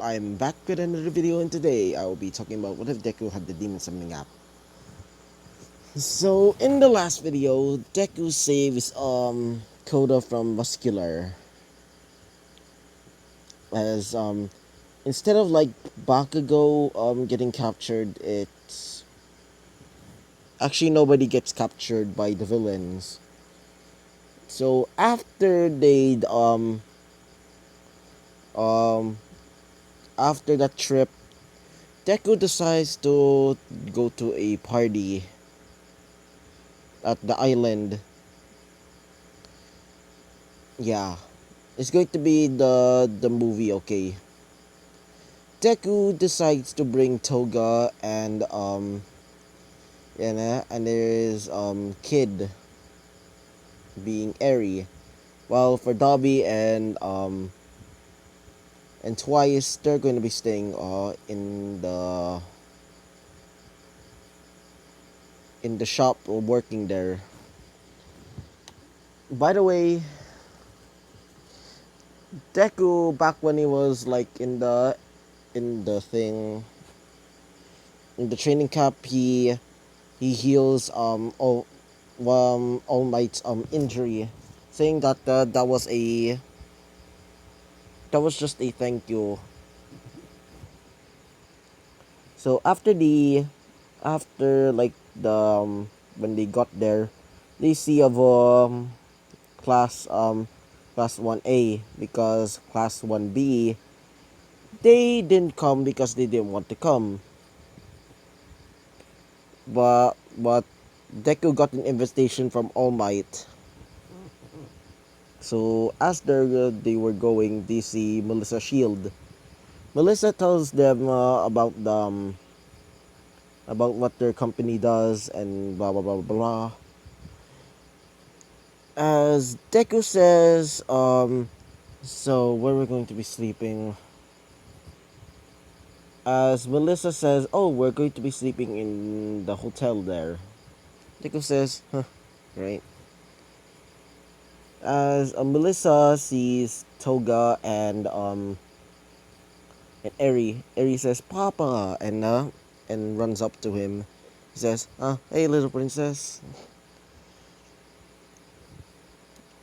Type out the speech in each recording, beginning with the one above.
I'm back with another video, and today I will be talking about what if Deku had the demon summoning app. So in the last video, Deku saves Koda from Muscular as instead of like Bakugo getting captured, it's actually nobody gets captured by the villains. So um after that trip, Deku decides to go to a party at the island. Yeah, it's going to be the movie. Okay, Deku decides to bring Toga and there is Kid being Eri, while for Dobby and Twice, they're going to be staying in the shop or working there. By the way, Deku back when he was like in the thing in the training camp, he heals All Might's injury, saying that that was just a thank you. So after like when they got there, they see of class class 1A, because class 1B they didn't come because they didn't want to come, but Deku got an invitation from All Might. So as they were going, they see Melissa Shield. Melissa tells them about what their company does and blah blah blah blah blah. As Deku says, so where we're going to be sleeping? As Melissa says, oh, we're going to be sleeping in the hotel there. Deku says, huh, right. As Melissa sees Toga and Eri says, "Papa," and runs up to him. He says, "Hey, little princess."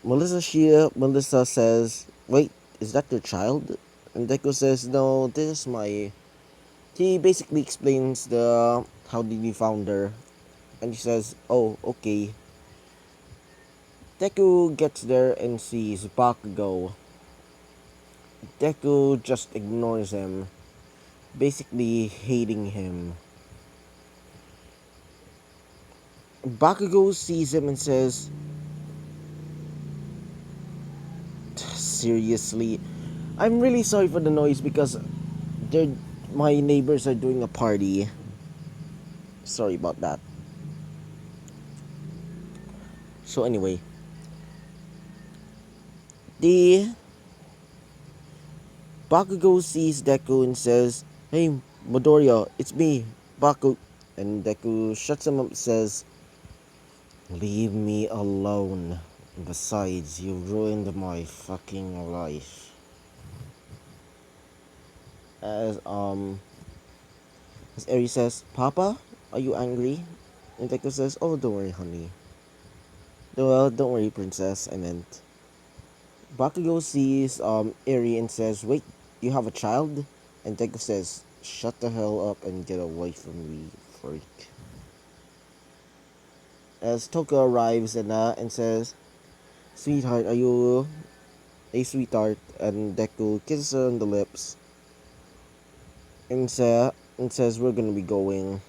Melissa says, "Wait, is that your child?" And Deku says, "No, this is my." He basically explains the how did he found her, and she says, "Oh, okay." Deku gets there and sees Bakugo. Deku just ignores him, basically hating him. Bakugo sees him and says, "Seriously, I'm really sorry for the noise because they're my neighbors are doing a party. Sorry about that." So anyway, the Bakugo sees Deku and says, "Hey, Midoriya, it's me, Baku." And Deku shuts him up and says, "Leave me alone. Besides, you ruined my fucking life." As as Eri says, "Papa, are you angry?" And Deku says, "Oh, don't worry, honey. Well, don't worry, princess, I meant." Bakugo sees Eri and says, "Wait, you have a child?" And Deku says, "Shut the hell up and get away from me, freak." As Toka arrives and says, "Sweetheart, are you a sweetheart?" And Deku kisses her on the lips and says, "We're gonna be going."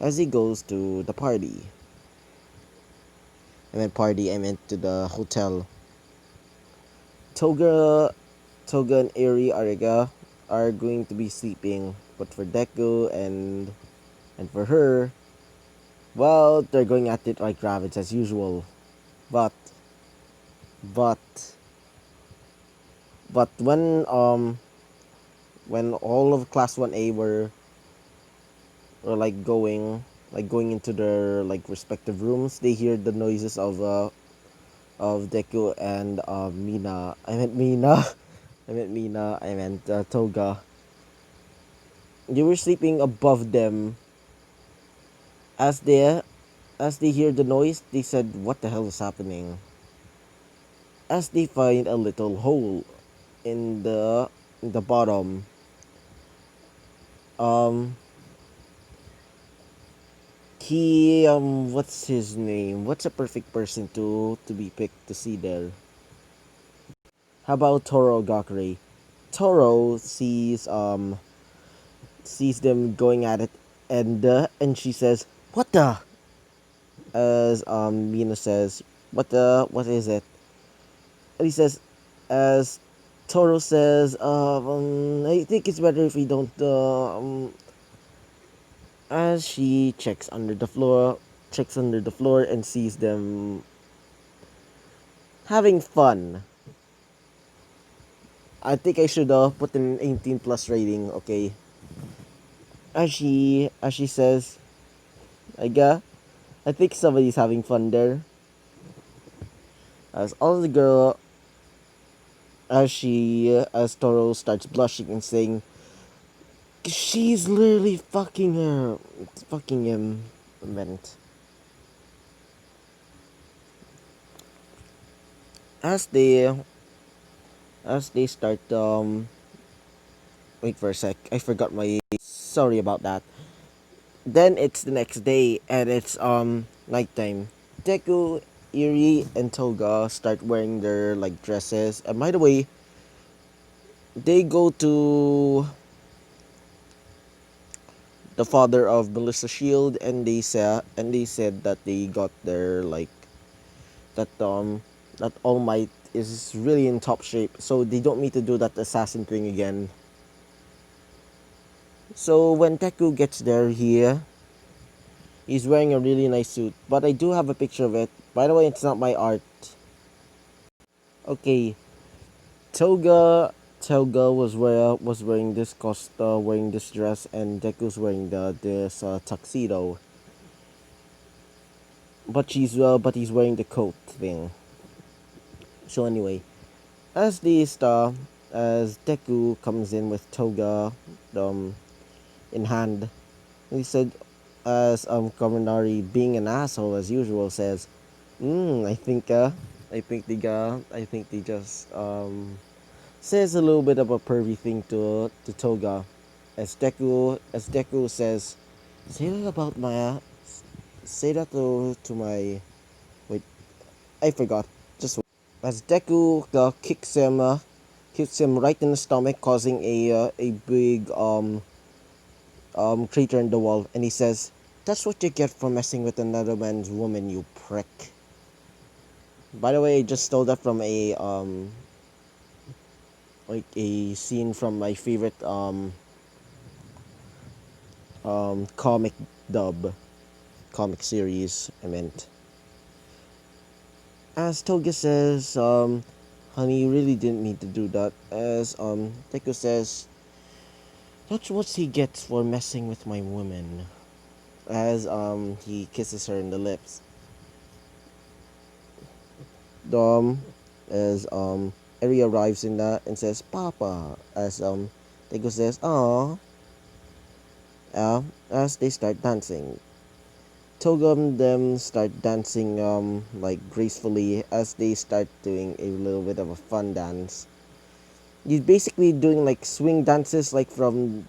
As he goes to the party. I meant party, I meant to the hotel. Toga, Toga and Eri Ariga are going to be sleeping, but for Deku and for her, well, they're going at it like rabbits as usual. But but but when all of class 1A were like going into their like respective rooms, they hear the noises of Deku and Mina. I meant Mina. I meant Mina. I meant Toga. They were sleeping above them. As they as they hear the noise, they said, "What the hell is happening?" As they find a little hole in the bottom. Um, what's his name? What's a perfect person to be picked to see there? How about Toro Gakure? Toro sees them going at it, and she says, "What the?" As Mina says, what is it?" And he says, as Toro says, "I think it's better if we don't." As she checks under the floor and sees them having fun. I think I should put an 18 plus rating. Okay. As she says, I guess I think somebody's having fun there. As all the girl as Toro starts blushing and saying, "She's literally fucking him." Meant as they start wait for a sec. I forgot my. Sorry about that. Then it's the next day and it's nighttime. Deku, Eri, and Toga start wearing their like dresses. And by the way, they go to the father of Melissa Shield, and they said that they got their like that that All Might is really in top shape, so they don't need to do that assassin thing again. So when Deku gets there, he's wearing a really nice suit, but I do have a picture of it. By the way, it's not my art. Okay, Toga wearing this dress, and Deku's wearing this tuxedo. But he's wearing the coat thing. So anyway, as as Deku comes in with Toga, um, in hand, he said, as Kaminari, being an asshole as usual, says, I think they just says a little bit of a pervy thing to Toga, as Deku says, say that about my say that to my wait, I forgot. Just wait. As Deku kicks him right in the stomach, causing a big crater in the wall, and he says, "That's what you get for messing with another man's woman, you prick." By the way, I just stole that from a like a scene from my favorite comic dub comic series. I meant, as Toga says, "Honey, you really didn't mean to do that." As Deku says, "That's what he gets for messing with my woman." As he kisses her in the lips. Dom as Eri arrives in that and says "Papa," as Deku says "Aw," as they start dancing. Togum them start dancing like gracefully as they start doing a little bit of a fun dance. You're basically doing like swing dances like from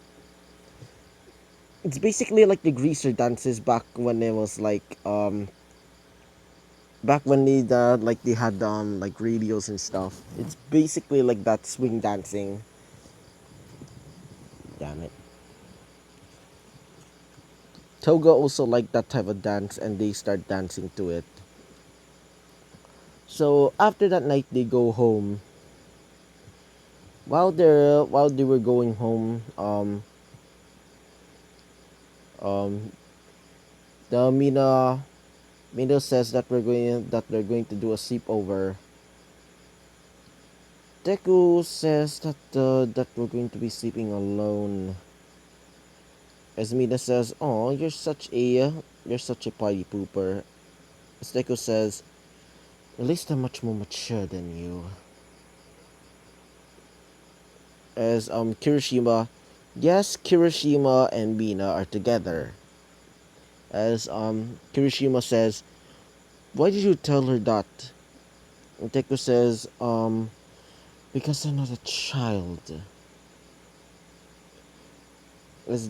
it's basically like the greaser dances back when it was back when they had like radios and stuff. It's basically like that swing dancing. Damn it. Toga also liked that type of dance and they start dancing to it. So after that night they go home. While they were going home, um the Mina says that they're going to do a sleepover. Deku says that we're going to be sleeping alone. As Mina says, "Oh, you're such a party pooper." As Deku says, "At least I'm much more mature than you." As Kirishima, yes, Kirishima and Mina are together. As Kirishima says, why did you tell her that? And Deku says, because I'm not a child. As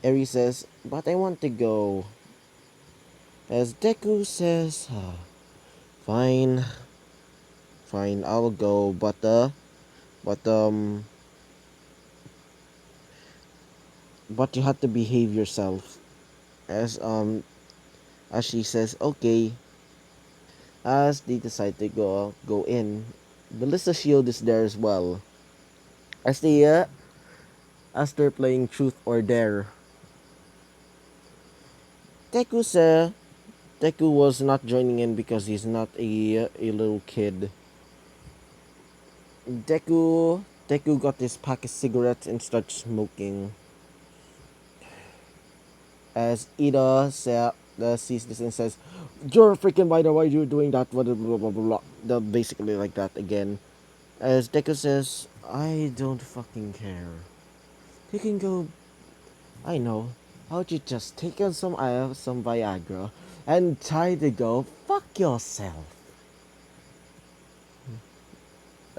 Eri says, but I want to go. As Deku says, fine, fine, I'll go, but but you have to behave yourself. As as she says, okay. As they decide to go in, Melissa Shield is there as well. As they're playing Truth or Dare, Deku said Deku was not joining in because he's not a little kid. Deku got his pack of cigarettes and started smoking. As Ida sees this and says, "You're a freaking minor. Why are you doing that?" Blah blah blah blah blah. Basically like that again. As Deku says, "I don't fucking care. You can go. I know. How'd you just take on some Viagra and try to go fuck yourself?"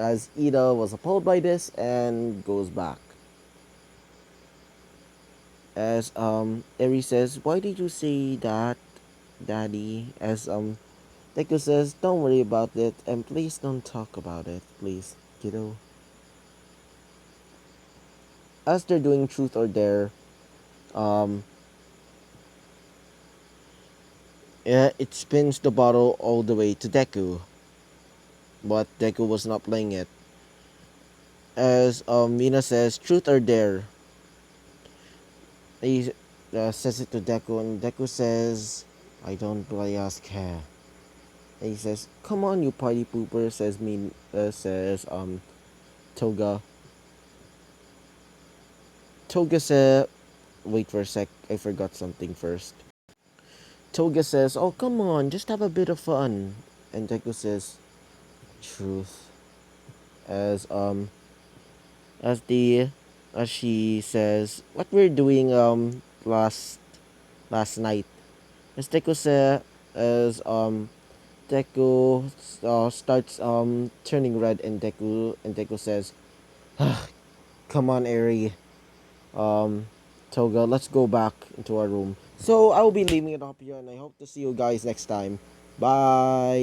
As Ida was appalled by this and goes back. As Eri says, "Why did you say that, Daddy?" As Deku says, "Don't worry about it, and please don't talk about it, please, kiddo." As they're doing Truth or Dare, um, it spins the bottle all the way to Deku, but Deku was not playing it. As Mina says, "Truth or Dare," he says it to Deku, and Deku says, "I don't really ask her." And he says, "Come on, you party pooper," says Toga. Toga said, wait for a sec, I forgot something first. Toga says, "Oh, come on, just have a bit of fun." And Deku says, "Truth." As as the as she says, "What we're doing last night." As Deku says, as Deku starts turning red, and Deku says, "Ah, come on, Eri. Um, Toga, let's go back into our room." So I will be leaving it up here, and I hope to see you guys next time. Bye.